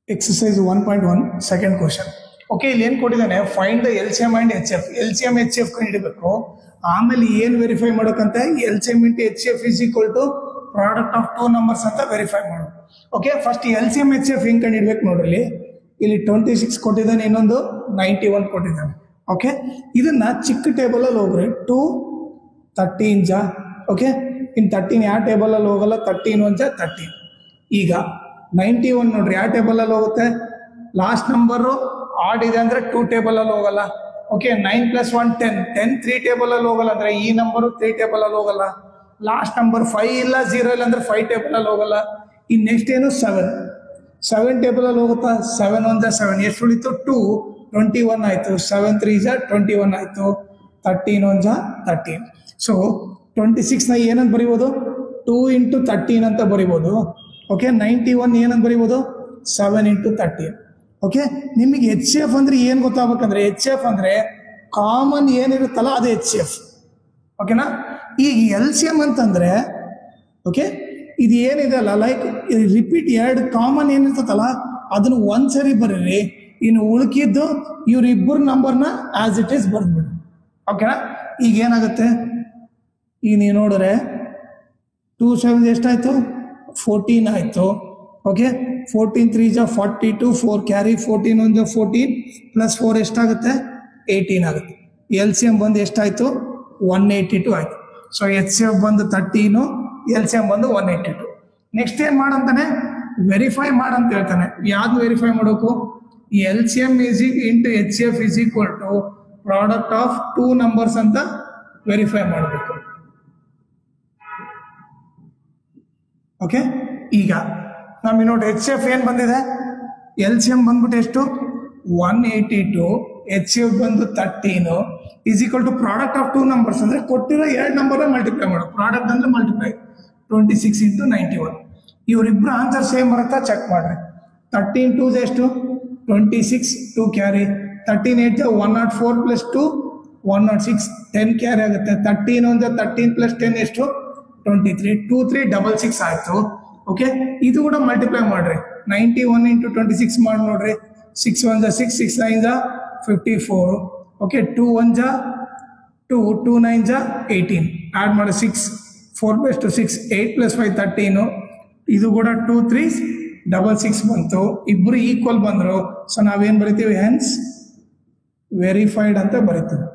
Exercise 1.1 second question. Okay ಇಲ್ಲಿ ಏನು ಕೊಟ್ಟಿದ್ದಾನೆ, find the L C M and H F. L C M H F ಕಂಡಿಡಬೇಕು. ಆಮೇಲೆ ಏನು ವೆರಿಫೈ ಮಾಡೋಕ್ಕಂತ L C M into H F is equal to product of two numbers ಅಂತ verify ಮಾಡು. Okay, first L C M H F ಹಿಂಗೆ ಕಂಡಿಡ್ಬೇಕು ನೋಡ್ರಿ. ಇಲ್ಲಿ 26 ಕೊಟ್ಟಿದ್ದಾನೆ, ಇನ್ನೊಂದು 91 ಕೊಟ್ಟಿದ್ದಾನೆ. ಓಕೆ, ಇದನ್ನ ಚಿಕ್ಕ ಟೇಬಲಲ್ಲಿ ಹೋಗ್ರಿ. 2 13 ಜಾ. ಓಕೆ, ಇನ್ನು 13 ಯಾವ ಟೇಬಲಲ್ಲಿ ಹೋಗಲ್ಲ, 13 1 ಜಾ 13. ಈಗ 91 ನೋಡ್ರಿ ಯಾವ ಟೇಬಲಲ್ಲಿ ಹೋಗುತ್ತೆ, ಲಾಸ್ಟ್ ನಂಬರು ಆಡ್ ಇದೆ ಅಂದ್ರೆ 2 ಟೇಬಲಲ್ಲಿ ಹೋಗಲ್ಲ. ಓಕೆ, 9 + 1 10, 10 3 ಟೇಬಲಲ್ಲಿ ಹೋಗಲ್ಲ ಅಂದ್ರೆ ಈ ನಂಬರು 3 ಟೇಬಲಲ್ಲಿ ಹೋಗಲ್ಲ. ಲಾಸ್ಟ್ ನಂಬರ್ 5 ಇಲ್ಲ 0 ಇಲ್ಲ ಅಂದ್ರೆ 5 ಟೇಬಲಲ್ಲಿ ಹೋಗಲ್ಲ. ಇನ್ನು ನೆಕ್ಸ್ಟ್ ಏನು 7 ಟೇಬಲಲ್ಲಿ ಹೋಗುತ್ತಾ. 7 1 ಜಾ 7, ಎಷ್ಟು ಉಳಿತು 2, 21 ಆಯಿತು. 7 3 ಜಾ 21 ಆಯಿತು. 13 1 ಜಾ 13. ಸೊ 26ನ ಏನಂತ ಬರಿಬೋದು, 2 × 13 ಅಂತ ಬರಿಬೋದು. ಓಕೆ, 91 ಏನಂತ ಬರಿಬೋದು, 7 × 13. ಓಕೆ, ನಿಮಗೆ ಎಚ್ ಎಫ್ ಅಂದ್ರೆ ಏನು ಗೊತ್ತಾಗಬೇಕಂದ್ರೆ, ಎಚ್ ಎಫ್ ಅಂದ್ರೆ ಕಾಮನ್ ಏನಿರುತ್ತಲ್ಲ ಅದು ಎಚ್ ಎಫ್. ಓಕೆನಾ. ಈಗ ಎಲ್ ಸಿ ಎಮ್ ಅಂತಂದ್ರೆ ಓಕೆ, ಇದು ಏನಿದೆ ಅಲ್ಲ, ಲೈಕ್ ರಿಪೀಟ್ ಎರಡು ಕಾಮನ್ ಏನಿರ್ತಲ್ಲ ಅದನ್ನು ಒಂದ್ಸರಿ ಬರೀರಿ. ಇನ್ನು ಉಳ್ಕಿದ್ದು ಇವರಿಬ್ಬರು ನಂಬರ್ನ ಆಸ್ ಇಟ್ ಈಸ್ ಬರೆದ್ಬಿಡಿ. ಓಕೆನಾ. ಈಗ ಏನಾಗುತ್ತೆ, ಈಗ ನೀವು ನೋಡಿದ್ರೆ 2 7 ಎಷ್ಟಾಯಿತು, 14 ಆಯಿತು. ಓಕೆ, 14 3 ಜಾ 42, 4 ಕ್ಯಾರಿ, 14 1 ಜಾ 14 + 4 ಎಷ್ಟಾಗುತ್ತೆ, 18 ಆಗುತ್ತೆ. ಎಲ್ ಸಿ ಎಮ್ ಬಂದು ಎಷ್ಟಾಯಿತು, 182 ಆಯಿತು. ಸೊ ಎಚ್ ಸಿ ಎಫ್ ಬಂದು 13, ಎಲ್ ಸಿ ಎಮ್ ಬಂದು 182. ನೆಕ್ಸ್ಟ್ ಏನು ಮಾಡಂತಾನೆ, ವೆರಿಫೈ ಮಾಡಂತ ಹೇಳ್ತಾನೆ. ಯಾವ್ದು ವೆರಿಫೈ ಮಾಡಬೇಕು, L C M into H C F is equal to product of 2 numbers ಅಂತ ವೆರಿಫೈ ಮಾಡಬೇಕು. ಓಕೆ, ಈಗ ನಮಗೆ ನೋಡಿ ಎಚ್ ಸಿ ಎಫ್ ಏನು ಬಂದಿದೆ, ಎಲ್ ಸಿ ಎಮ್ ಬಂದ್ಬಿಟ್ಟು ಎಷ್ಟು 182, ಎಚ್ ಸಿ ಎಫ್ ಬಂದು 13 is equal to product of 2 numbers ಅಂದರೆ ಕೊಟ್ಟಿರೋ 2 ನಂಬರ್ ಮಲ್ಟಿಪ್ಲೈ ಮಾಡು. ಪ್ರಾಡಕ್ಟ್ ಅಂದರೆ ಮಲ್ಟಿಪ್ಲೈ 26 × 91. ಇವರಿಬ್ಬರು ಆನ್ಸರ್ ಸೇಮ್ ಬರುತ್ತಾ ಚೆಕ್ ಮಾಡ್ರಿ. 13 2 ಎಷ್ಟು, 26, 2 ಕ್ಯಾರಿ. 13 8 ಜಾ 104 + 2 106, 10 ಕ್ಯಾರಿ ಆಗುತ್ತೆ. 13 1 ಜಾ 13 + 10 ಎಷ್ಟು, 23, 2 3 66 ಆಯಿತು. ಓಕೆ, ಇದು ಕೂಡ ಮಲ್ಟಿಪ್ಲೈ ಮಾಡ್ರಿ. 91 × 26 ಮಾಡಿ ನೋಡ್ರಿ. 6 1 ಜಾ 6, 6 9 ಜಾ 54. ಓಕೆ, 2 1 ಜಾ 2, 2 9 ಜಾ 18. ಆ್ಯಡ್ ಮಾಡಿ 6, 4 + 2 6, 8 + 5 13. ಇದು ಕೂಡ 2 3 66 ಬಂತು. ಇಬ್ಬರು ಈಕ್ವಲ್ ಬಂದರು. ಸೊ ನಾವೇನು ಬರಿತೀವಿ, ಹೆನ್ಸ್ ವೆರಿಫೈಡ್ ಅಂತ ಬರಿತೀವಿ.